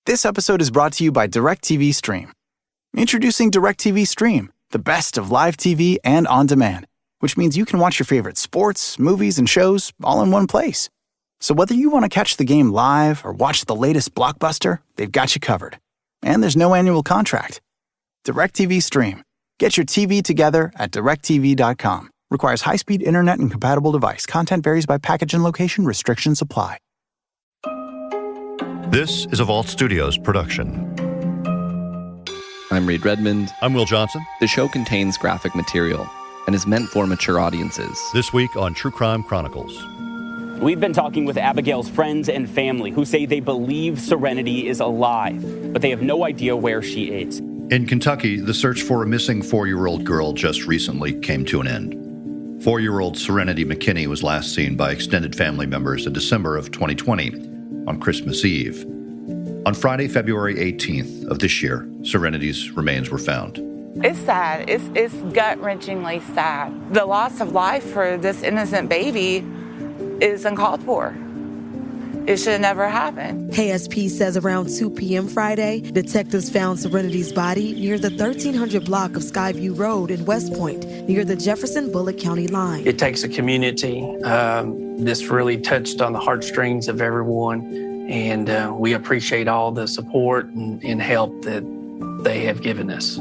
This episode is brought to you by DirecTV Stream. Introducing DirecTV Stream, the best of live TV and on demand, which means you can watch your favorite sports, movies, and shows all in one place. So whether you want to catch the game live or watch the latest blockbuster, they've got you covered. And there's no annual contract. DirecTV Stream. Get your TV together at directtv.com. Requires high-speed internet and compatible device. Content varies by package and location. Restrictions apply. This is a Vault Studios production. I'm Reed Redmond. I'm Will Johnson. The show contains graphic material and is meant for mature audiences. This week on True Crime Chronicles. We've been talking with Abigail's friends and family who say they believe Serenity is alive, but they have no idea where she is. In Kentucky, the search for a missing 4-year-old girl just recently came to an end. 4-year-old Serenity McKinney was last seen by extended family members in December of 2020 on Christmas Eve. On Friday, February 18th of this year, Serenity's remains were found. It's sad. It's gut-wrenchingly sad. The loss of life for this innocent baby is uncalled for. It should have never happened. KSP says around 2 p.m. Friday, detectives found Serenity's body near the 1300 block of Skyview Road in West Point, near the Jefferson-Bullock County line. It takes a community. This really touched on the heartstrings of everyone, and we appreciate all the support and help that they have given us.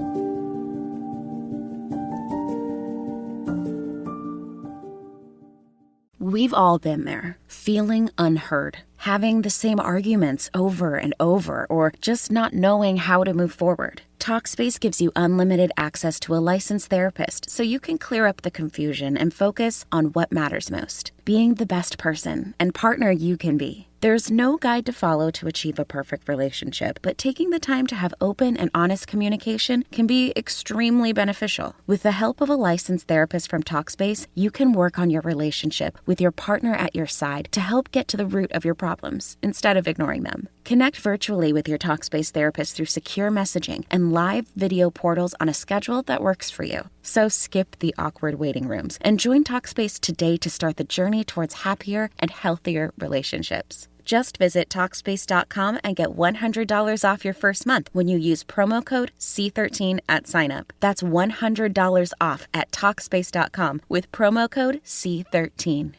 We've all been there, feeling unheard, having the same arguments over and over, or just not knowing how to move forward. Talkspace gives you unlimited access to a licensed therapist so you can clear up the confusion and focus on what matters most, being the best person and partner you can be. There's no guide to follow to achieve a perfect relationship, but taking the time to have open and honest communication can be extremely beneficial. With the help of a licensed therapist from Talkspace, you can work on your relationship with your partner at your side to help get to the root of your problems instead of ignoring them. Connect virtually with your Talkspace therapist through secure messaging and live video portals on a schedule that works for you. So skip the awkward waiting rooms and join Talkspace today to start the journey towards happier and healthier relationships. Just visit Talkspace.com and get $100 off your first month when you use promo code C13 at sign-up. That's $100 off at Talkspace.com with promo code C13.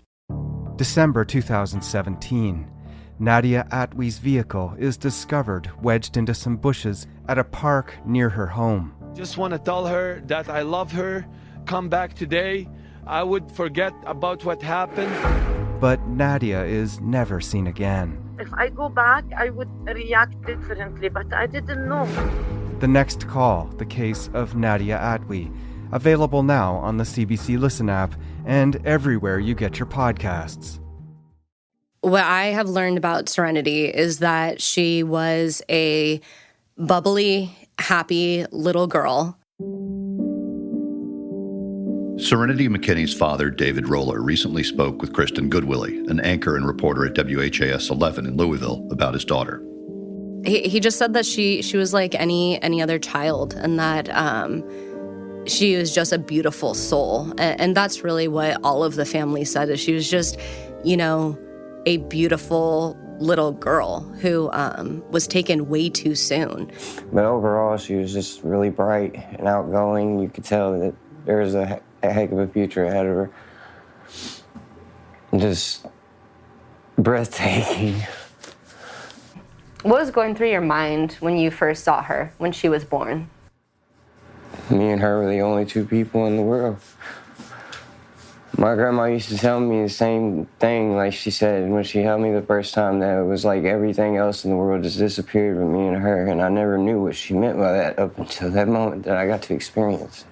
December 2017. Nadia Atwee's vehicle is discovered wedged into some bushes at a park near her home. Just want to tell her that I love her. Come back today. I would forget about what happened. But Nadia is never seen again. If I go back, I would react differently, but I didn't know. The Next Call, the case of Nadia Atwee. Available now on the CBC Listen app and everywhere you get your podcasts. What I have learned about Serenity is that she was a bubbly, happy little girl. Serenity McKinney's father, David Roller, recently spoke with Kristen Goodwillie, an anchor and reporter at WHAS 11 in Louisville, about his daughter. He just said that she was like any other child, and that she was just a beautiful soul. And that's really what all of the family said, is she was just, a beautiful little girl who was taken way too soon. But overall, she was just really bright and outgoing. You could tell that there was a heck of a future ahead of her. Just breathtaking. What was going through your mind when you first saw her, when she was born? Me and her were the only two people in the world. My grandma used to tell me the same thing, like she said when she held me the first time, that it was like everything else in the world just disappeared with me and her, and I never knew what she meant by that up until that moment that I got to experience.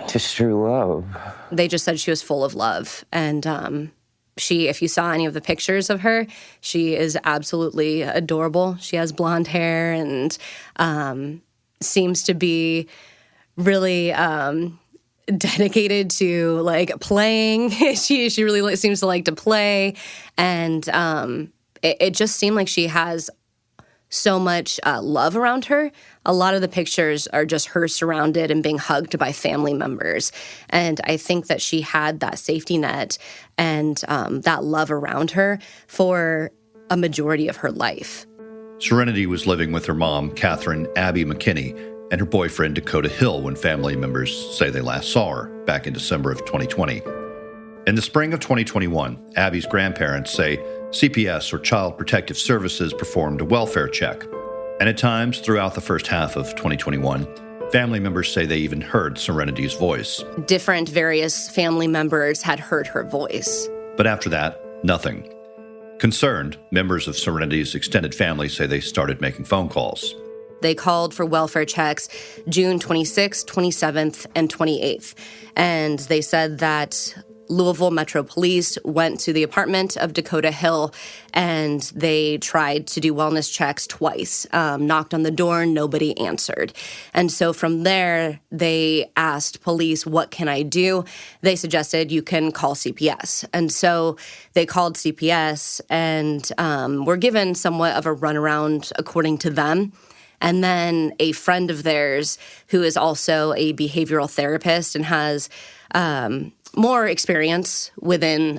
Just true love. They just said she was full of love, and if you saw any of the pictures of her, she is absolutely adorable. She has blonde hair and seems to be really dedicated to playing. she really seems to like to play, and it just seemed like she has so much love around her. A lot of the pictures are just her surrounded and being hugged by family members. And I think that she had that safety net and that love around her for a majority of her life. Serenity was living with her mom, Catherine Abby McKinney, and her boyfriend, Dakota Hill, when family members say they last saw her back in December of 2020. In the spring of 2021, Abby's grandparents say CPS, or Child Protective Services, performed a welfare check. And at times throughout the first half of 2021, family members say they even heard Serenity's voice. Different various family members had heard her voice. But after that, nothing. Concerned, members of Serenity's extended family say they started making phone calls. They called for welfare checks June 26th, 27th, and 28th. And they said that Louisville Metro Police went to the apartment of Dakota Hill and they tried to do wellness checks twice. Knocked on the door, nobody answered. And so from there, they asked police, what can I do? They suggested you can call CPS. And so they called CPS and were given somewhat of a runaround according to them. And then a friend of theirs who is also a behavioral therapist and has more experience within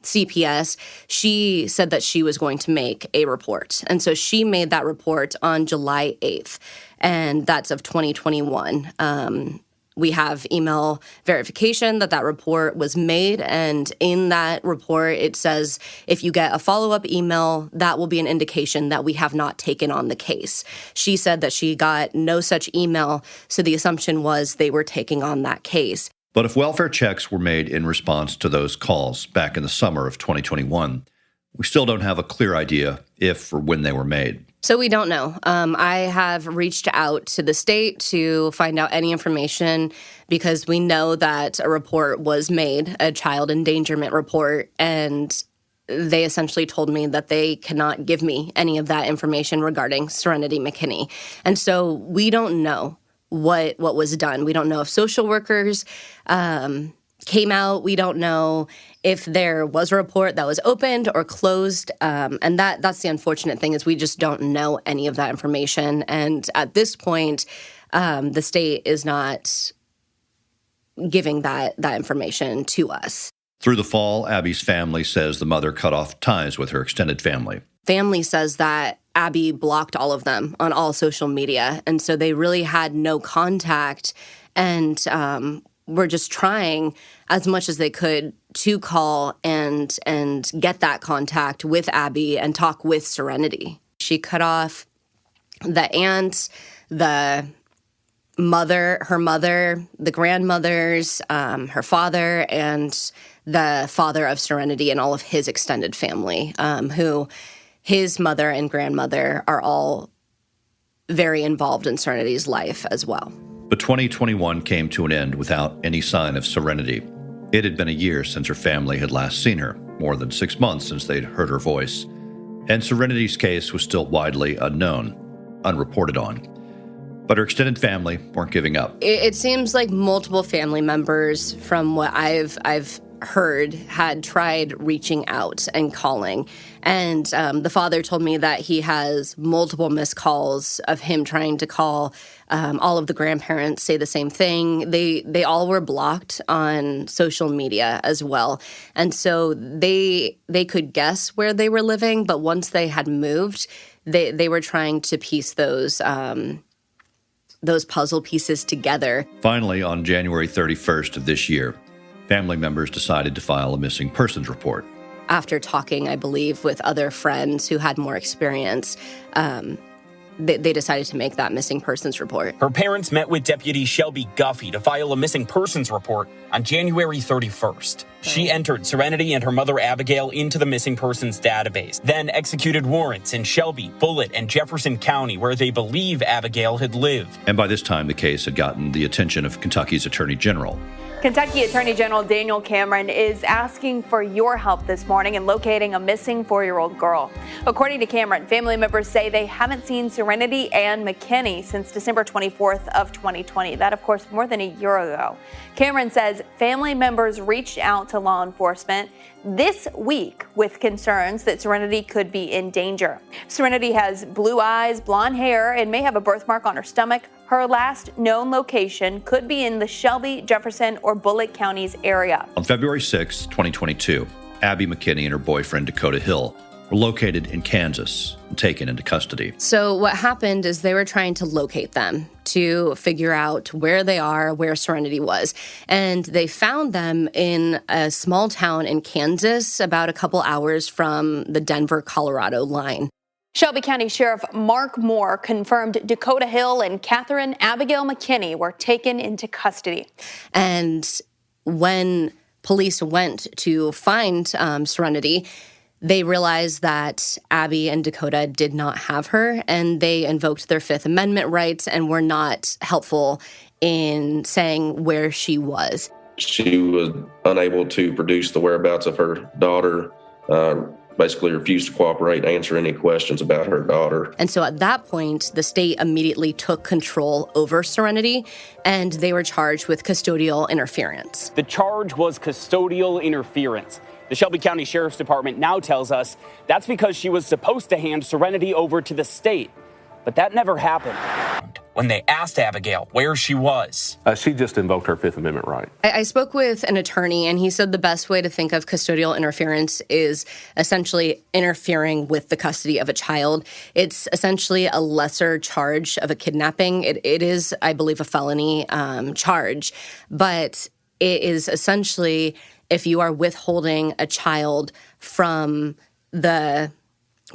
CPS, she said that she was going to make a report. And so she made that report on July 8th, and that's of 2021. We have email verification that that report was made, and in that report, it says if you get a follow-up email, that will be an indication that we have not taken on the case. She said that she got no such email, so the assumption was they were taking on that case. But if welfare checks were made in response to those calls back in the summer of 2021, we still don't have a clear idea if or when they were made. So we don't know. I have reached out to the state to find out any information because we know that a report was made, a child endangerment report, and they essentially told me that they cannot give me any of that information regarding Serenity McKinney. And so we don't know what was done. We don't know if social workers came out. We don't know if there was a report that was opened or closed. And that's the unfortunate thing is we just don't know any of that information. And at this point, the state is not giving that information to us. Through the fall, Abby's family says the mother cut off ties with her extended family. Family says that Abby blocked all of them on all social media. And so they really had no contact and were just trying as much as they could to call and get that contact with Abby and talk with Serenity. She cut off the aunt, the mother, her mother, the grandmothers, her father, and the father of Serenity and all of his extended family, who his mother and grandmother are all very involved in Serenity's life as well. But 2021 came to an end without any sign of Serenity. It had been a year since her family had last seen her, more than 6 months since they'd heard her voice. And Serenity's case was still widely unknown, unreported on. But her extended family weren't giving up. It seems like multiple family members, from what I've heard, had tried reaching out and calling. And the father told me that he has multiple missed calls of him trying to call. All of the grandparents say the same thing. They all were blocked on social media as well. And so they could guess where they were living, but once they had moved, they were trying to piece those puzzle pieces together. Finally, on January 31st of this year, family members decided to file a missing persons report. After talking, I believe, with other friends who had more experience, they decided to make that missing persons report. Her parents met with Deputy Shelby Guffey to file a missing persons report on January 31st. She entered Serenity and her mother Abigail into the missing persons database, then executed warrants in Shelby, Bullitt, and Jefferson County where they believe Abigail had lived. And by this time, the case had gotten the attention of Kentucky's Attorney General. Kentucky Attorney General Daniel Cameron is asking for your help this morning in locating a missing 4-year-old girl. According to Cameron, family members say they haven't seen Serenity Ann McKinney since December 24th of 2020. That, of course, more than a year ago. Cameron says family members reached out to law enforcement this week with concerns that Serenity could be in danger. Serenity has blue eyes, blonde hair, and may have a birthmark on her stomach. Her last known location could be in the Shelby, Jefferson, or Bullitt counties area. On February 6, 2022, Abby McKinney and her boyfriend Dakota Hill were located in Kansas and taken into custody. So what happened is they were trying to locate them to figure out where they are, where Serenity was. And they found them in a small town in Kansas, about a couple hours from the Denver, Colorado line. Shelby County Sheriff Mark Moore confirmed Dakota Hill and Catherine Abigail McKinney were taken into custody. And when police went to find Serenity, they realized that Abby and Dakota did not have her, and they invoked their Fifth Amendment rights and were not helpful in saying where she was. She was unable to produce the whereabouts of her daughter, basically refused to cooperate, answer any questions about her daughter. And so at that point, the state immediately took control over Serenity, and they were charged with custodial interference. The charge was custodial interference. The Shelby County Sheriff's Department now tells us that's because she was supposed to hand Serenity over to the state. But that never happened. When they asked Abigail where she was, she just invoked her Fifth Amendment right. I spoke with an attorney, and he said the best way to think of custodial interference is essentially interfering with the custody of a child. It's essentially a lesser charge of a kidnapping. It is, I believe, a felony charge, but it is essentially if you are withholding a child from the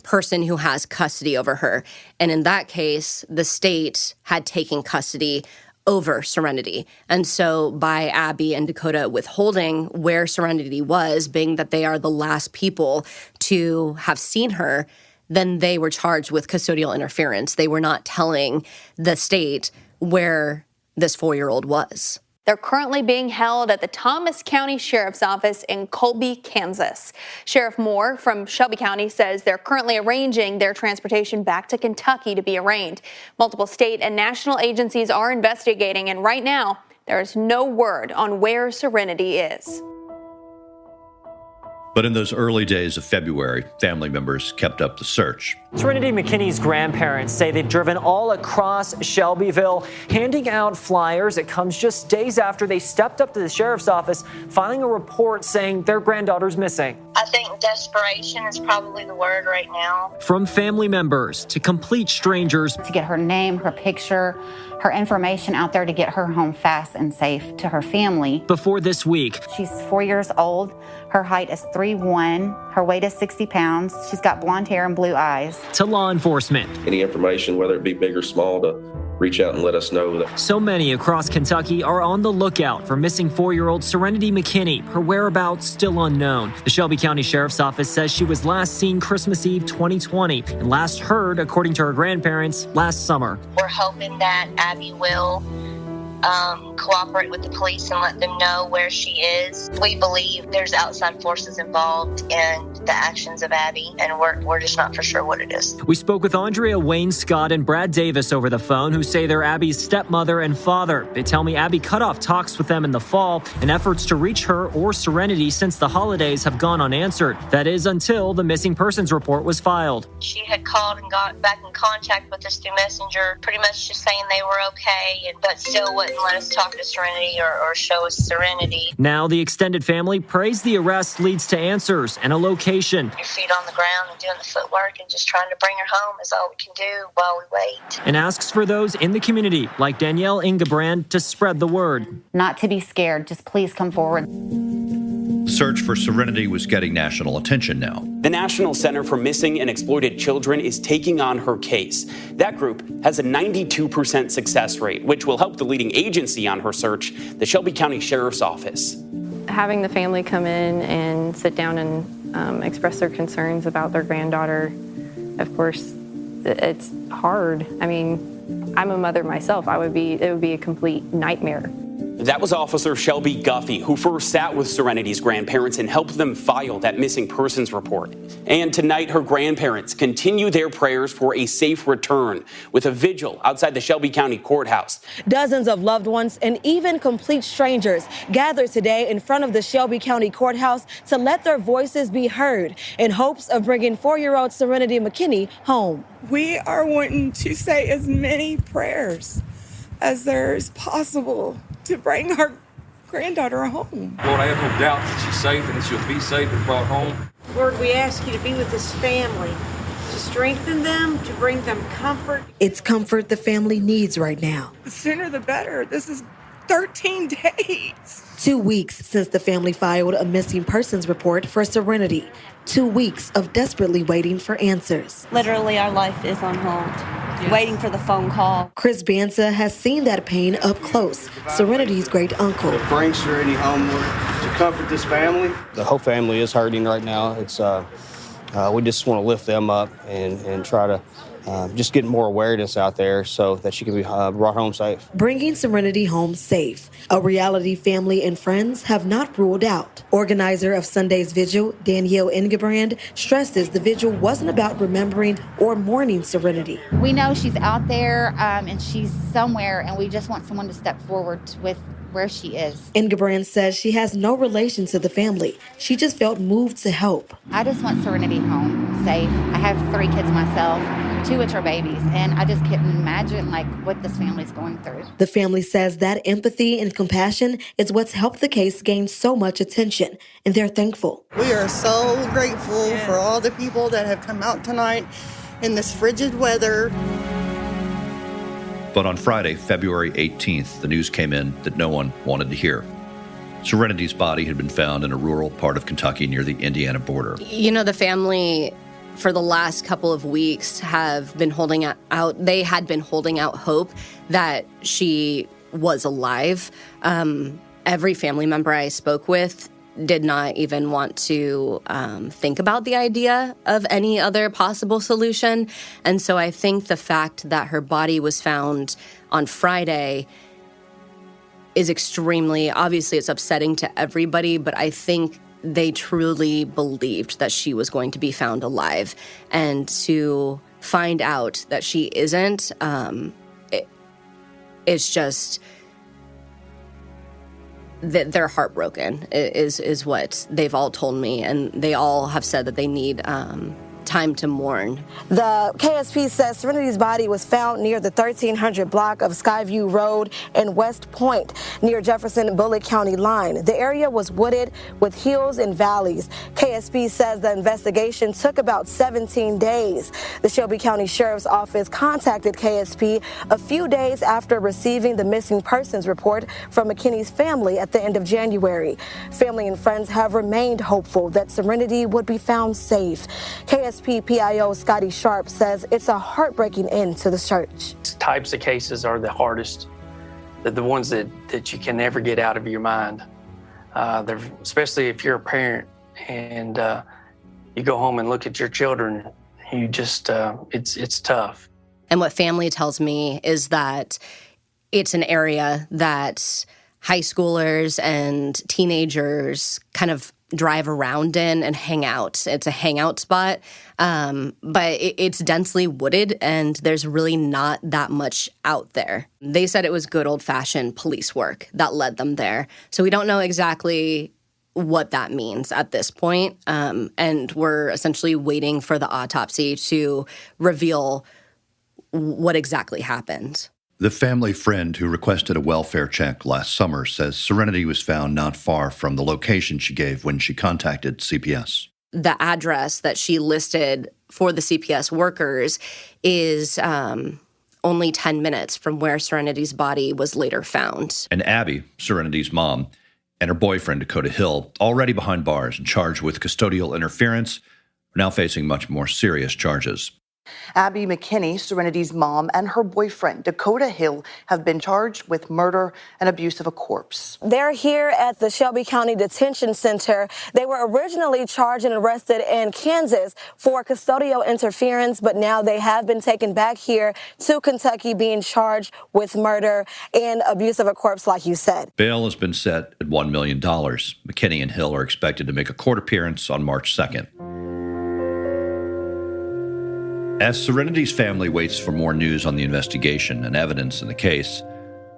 person who has custody over her. And in that case, the state had taken custody over Serenity. And so by Abby and Dakota withholding where Serenity was, being that they are the last people to have seen her, then they were charged with custodial interference. They were not telling the state where this 4-year-old was. They're currently being held at the Thomas County Sheriff's Office in Colby, Kansas. Sheriff Moore from Shelby County says they're currently arranging their transportation back to Kentucky to be arraigned. Multiple state and national agencies are investigating, and right now, there is no word on where Serenity is. But in those early days of February, family members kept up the search. Serenity McKinney's grandparents say they've driven all across Shelbyville, handing out flyers. It comes just days after they stepped up to the sheriff's office, filing a report saying their granddaughter's missing. I think desperation is probably the word right now. From family members to complete strangers. To get her name, her picture, her information out there to get her home fast and safe to her family. Before this week. She's 4 years old. Her height is 3'1". Her weight is 60 pounds. She's got blonde hair and blue eyes. To law enforcement. Any information, whether it be big or small, to reach out and let us know. So many across Kentucky are on the lookout for missing 4-year-old Serenity McKinney, her whereabouts still unknown. The Shelby County Sheriff's Office says she was last seen Christmas Eve 2020 and last heard, according to her grandparents, last summer. We're hoping that Abby will cooperate with the police and let them know where she is. We believe there's outside forces involved in the actions of Abby, and we're just not for sure what it is. We spoke with Andrea Wayne Scott and Brad Davis over the phone, who say they're Abby's stepmother and father. They tell me Abby cut off talks with them in the fall, and efforts to reach her or Serenity since the holidays have gone unanswered. That is, until the missing persons report was filed. She had called and got back in contact with us through Messenger, pretty much just saying they were okay, but still wouldn't let us talk to Serenity or show us Serenity. Now the extended family prays the arrest leads to answers and a location. Your feet on the ground and doing the footwork and just trying to bring her home is all we can do while we wait. And asks for those in the community, like Danielle Ingebrand, to spread the word. Not to be scared, just please come forward. The search for Serenity was getting national attention now. The National Center for Missing and Exploited Children is taking on her case. That group has a 92% success rate, which will help the leading agency on her search, the Shelby County Sheriff's Office. Having the family come in and sit down and express their concerns about their granddaughter, of course, it's hard. I mean, I'm a mother myself. It would be a complete nightmare. That was Officer Shelby Guffey, who first sat with Serenity's grandparents and helped them file that missing persons report. And tonight, her grandparents continue their prayers for a safe return with a vigil outside the Shelby County Courthouse. Dozens of loved ones and even complete strangers gathered today in front of the Shelby County Courthouse to let their voices be heard in hopes of bringing 4-year-old Serenity McKinney home. We are wanting to say as many prayers as there is possible to bring our granddaughter home. Lord, I have no doubt that she's safe and that she'll be safe and brought home. Lord, we ask you to be with this family, to strengthen them, to bring them comfort. It's comfort the family needs right now. The sooner the better. This is 13 days. 2 weeks since the family filed a missing persons report for Serenity. 2 weeks of desperately waiting for answers. Literally, our life is on hold, waiting for the phone call. Chris Banza has seen that pain up close. Serenity's great uncle. Bring Serenity home, Lord, to comfort this family. The whole family is hurting right now. It's we just want to lift them up and try to just get more awareness out there so that she can be brought home safe. Bringing Serenity home safe, a reality family and friends have not ruled out. Organizer of Sunday's vigil, Danielle Ingebrand, stresses the vigil wasn't about remembering or mourning Serenity. We know she's out there and she's somewhere, and we just want someone to step forward with where she is. Ingebrand says she has no relation to the family. She just felt moved to help. I just want Serenity home safe. I have 3 kids myself, 2 which are babies, and I just couldn't imagine what this family's going through. The family says that empathy and compassion is what's helped the case gain so much attention, and they're thankful. We are so grateful for all the people that have come out tonight in this frigid weather. But on Friday, February 18th, the news came in that no one wanted to hear. Serenity's body had been found in a rural part of Kentucky near the Indiana border. You know, the family for the last couple of weeks have been holding out. They had been holding out hope that she was alive. Every family member I spoke with did not even want to think about the idea of any other possible solution. And so I think the fact that her body was found on Friday is extremely, obviously it's upsetting to everybody, but I think they truly believed that she was going to be found alive. And to find out that she isn't, it's just that they're heartbroken is what they've all told me, and they all have said that they need time to mourn. The KSP says Serenity's body was found near the 1300 block of Skyview Road in West Point, near Jefferson-Bullitt County line. The area was wooded with hills and valleys. KSP says the investigation took about 17 days. The Shelby County Sheriff's Office contacted KSP a few days after receiving the missing persons report from McKinney's family at the end of January. Family and friends have remained hopeful that Serenity would be found safe. KSP PIO Scotty Sharp says it's a heartbreaking end to the search. These types of cases are the hardest, the ones that you can never get out of your mind. Especially if you're a parent and you go home and look at your children, you just, it's tough. And what family tells me is that it's an area that high schoolers and teenagers kind of drive around in and hang out. It's a hangout spot, but it's densely wooded and there's really not that much out there. They said it was good old-fashioned police work that led them there. So we don't know exactly what that means at this point, and we're essentially waiting for the autopsy to reveal what exactly happened. The family friend who requested a welfare check last summer says Serenity was found not far from the location she gave when she contacted CPS. The address that she listed for the CPS workers is only 10 minutes from where Serenity's body was later found. And Abby, Serenity's mom, and her boyfriend, Dakota Hill, already behind bars and charged with custodial interference, are now facing much more serious charges. Abby McKinney, Serenity's mom, and her boyfriend, Dakota Hill, have been charged with murder and abuse of a corpse. They're here at the Shelby County Detention Center. They were originally charged and arrested in Kansas for custodial interference, but now they have been taken back here to Kentucky being charged with murder and abuse of a corpse, like you said. Bail has been set at $1 million. McKinney and Hill are expected to make a court appearance on March 2nd. As Serenity's family waits for more news on the investigation and evidence in the case,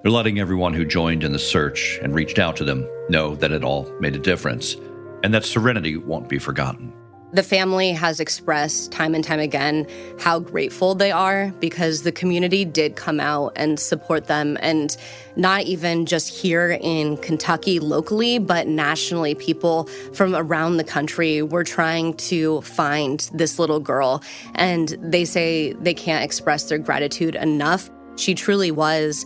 they're letting everyone who joined in the search and reached out to them know that it all made a difference and that Serenity won't be forgotten. The family has expressed time and time again how grateful they are because the community did come out and support them, and not even just here in Kentucky locally, but nationally. People from around the country were trying to find this little girl, and they say they can't express their gratitude enough. She truly was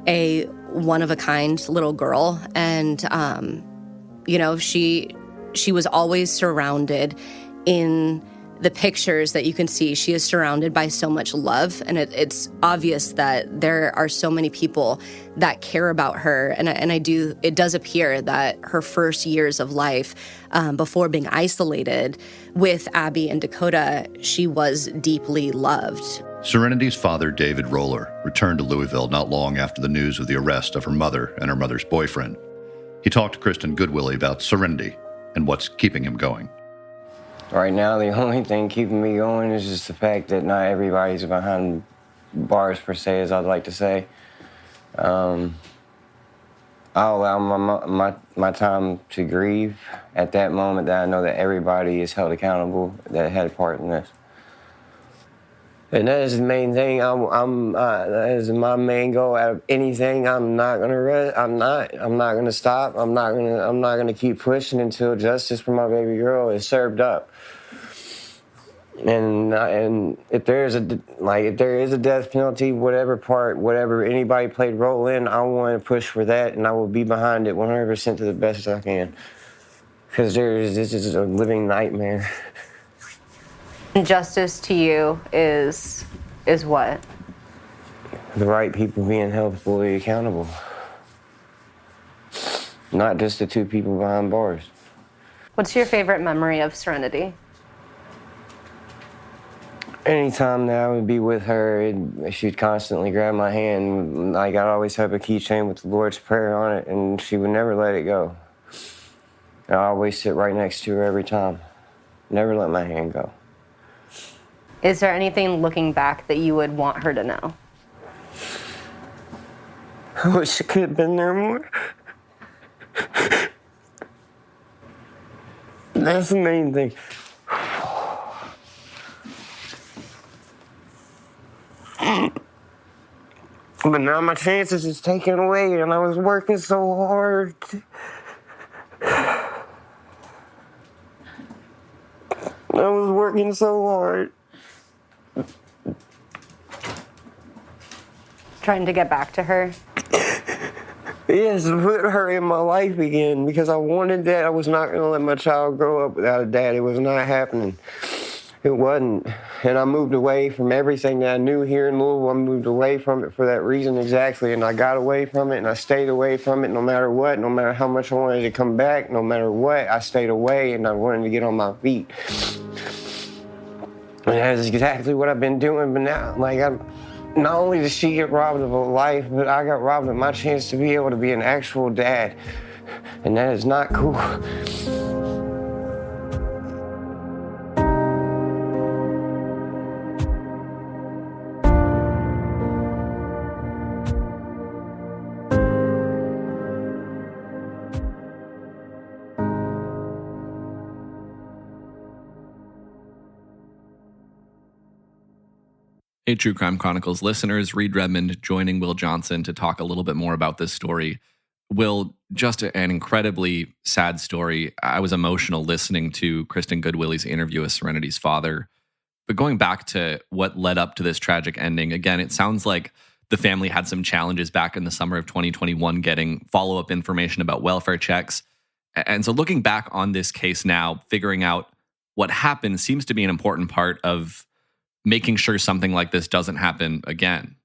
a one-of-a-kind little girl, and she was always surrounded. In the pictures that you can see, she is surrounded by so much love, and it's obvious that there are so many people that care about her. And it does appear that her first years of life, before being isolated with Abby and Dakota, she was deeply loved. Serenity's father, David Roller, returned to Louisville not long after the news of the arrest of her mother and her mother's boyfriend. He talked to Kristen Goodwillie about Serenity and what's keeping him going. Right now, the only thing keeping me going is just the fact that not everybody's behind bars, per se, as I'd like to say. I'll allow my time to grieve at that moment that I know that everybody is held accountable that had a part in this. And that is the main thing. That is my main goal out of anything. I'm not gonna rest. I'm not gonna stop. I'm not gonna keep pushing until justice for my baby girl is served up. And if there is a death penalty, whatever anybody played role in, I want to push for that, and I will be behind it 100% to the best I can. Because this is a living nightmare. Justice to you is what? The right people being held fully accountable. Not just the two people behind bars. What's your favorite memory of Serenity? Anytime that I would be with her, she'd constantly grab my hand. Like, I'd always have a keychain with the Lord's Prayer on it, and she would never let it go. I'd always sit right next to her every time. Never let my hand go. Is there anything looking back that you would want her to know? I wish I could have been there more. That's the main thing. But now my chances is taken away, and I was working so hard. I was working so hard. Trying to get back to her? Yes, put her in my life again, because I wanted that. I was not going to let my child grow up without a dad. It was not happening. It wasn't. And I moved away from everything that I knew here in Louisville. I moved away from it for that reason exactly. And I got away from it, and I stayed away from it no matter what, no matter how much I wanted to come back, no matter what. I stayed away, and I wanted to get on my feet. And that's exactly what I've been doing. But now, not only did she get robbed of a life, but I got robbed of my chance to be able to be an actual dad. And that is not cool. Hey, True Crime Chronicles listeners, Reed Redmond joining Will Johnson to talk a little bit more about this story. Will, just an incredibly sad story. I was emotional listening to Kristen Goodwillie's interview with Serenity's father. But going back to what led up to this tragic ending, again, it sounds like the family had some challenges back in the summer of 2021 getting follow-up information about welfare checks. And so looking back on this case now, figuring out what happened seems to be an important part of making sure something like this doesn't happen again.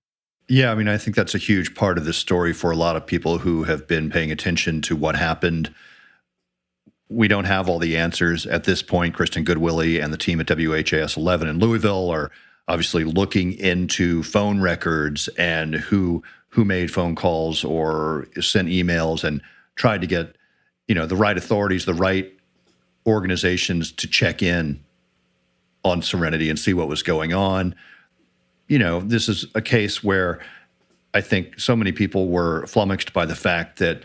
Yeah, I mean, I think that's a huge part of this story for a lot of people who have been paying attention to what happened. We don't have all the answers at this point. Kristen Goodwillie and the team at WHAS 11 in Louisville are obviously looking into phone records and who made phone calls or sent emails and tried to get, the right authorities, the right organizations to check in on Serenity and see what was going on. This is a case where I think so many people were flummoxed by the fact that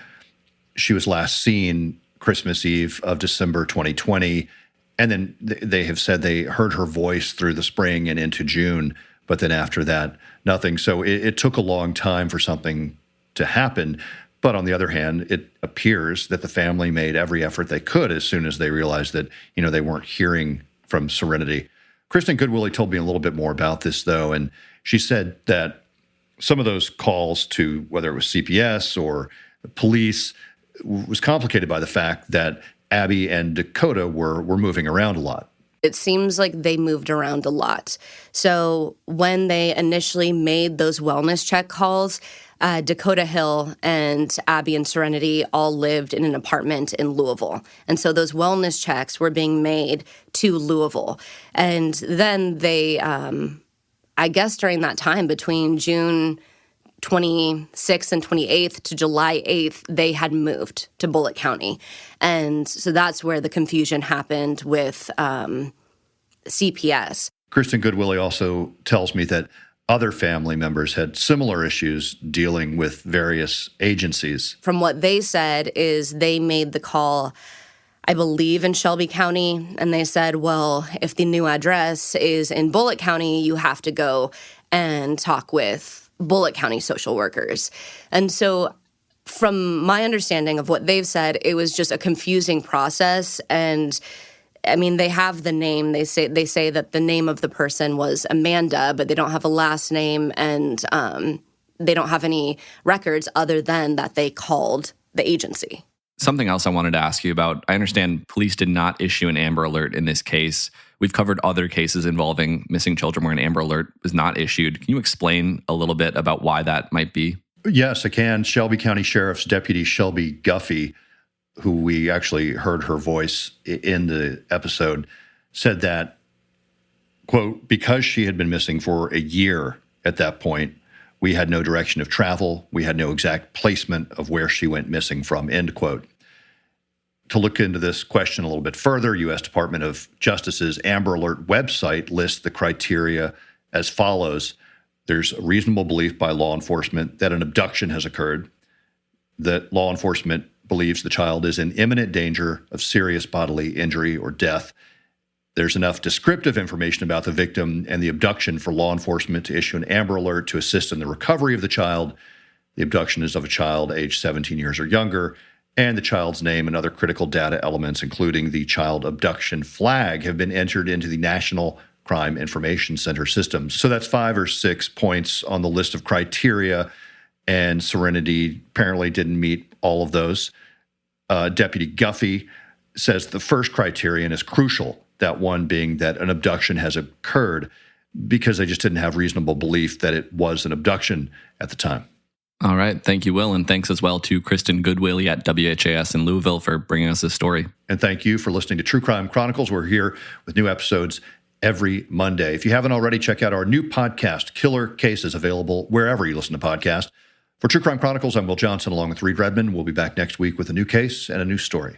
she was last seen Christmas Eve of December 2020, And then they have said they heard her voice through the spring and into June, but then after that, nothing. So it took a long time for something to happen. But on the other hand, it appears that the family made every effort they could as soon as they realized that, they weren't hearing from Serenity. Kristen Goodwillie told me a little bit more about this, though, and she said that some of those calls to whether it was CPS or police was complicated by the fact that Abby and Dakota were moving around a lot. It seems like they moved around a lot. So when they initially made those wellness check calls, Dakota Hill and Abby and Serenity all lived in an apartment in Louisville. And so those wellness checks were being made to Louisville. And then they, I guess during that time between June 26th and 28th to July 8th, they had moved to Bullitt County. And so that's where the confusion happened with CPS. Kristen Goodwillie also tells me that other family members had similar issues dealing with various agencies. From what they said is they made the call, I believe, in Shelby County, and they said, well, if the new address is in Bullitt County, you have to go and talk with Bullitt County social workers. And so from my understanding of what they've said, it was just a confusing process. And I mean, they have the name. They say that the name of the person was Amanda, but they don't have a last name, and they don't have any records other than that they called the agency. Something else I wanted to ask you about. I understand police did not issue an Amber Alert in this case. We've covered other cases involving missing children where an Amber Alert was not issued. Can you explain a little bit about why that might be? Yes, I can. Shelby County Sheriff's Deputy Shelby Guffey, who we actually heard her voice in the episode, said that, quote, because she had been missing for a year at that point, we had no direction of travel. We had no exact placement of where she went missing from, end quote. To look into this question a little bit further, U.S. Department of Justice's Amber Alert website lists the criteria as follows. There's a reasonable belief by law enforcement that an abduction has occurred, that law enforcement believes the child is in imminent danger of serious bodily injury or death. There's enough descriptive information about the victim and the abduction for law enforcement to issue an Amber Alert to assist in the recovery of the child. The abduction is of a child aged 17 years or younger, and the child's name and other critical data elements, including the child abduction flag, have been entered into the National Crime Information Center system. So that's 5 or 6 points on the list of criteria, and Serenity apparently didn't meet all of those. Deputy Guffey says the first criterion is crucial, that one being that an abduction has occurred, because they just didn't have reasonable belief that it was an abduction at the time. All right. Thank you, Will. And thanks as well to Kristen Goodwillie at WHAS in Louisville for bringing us this story. And thank you for listening to True Crime Chronicles. We're here with new episodes every Monday. If you haven't already, check out our new podcast, Killer Cases, available wherever you listen to podcasts. For True Crime Chronicles, I'm Will Johnson along with Reed Redmond. We'll be back next week with a new case and a new story.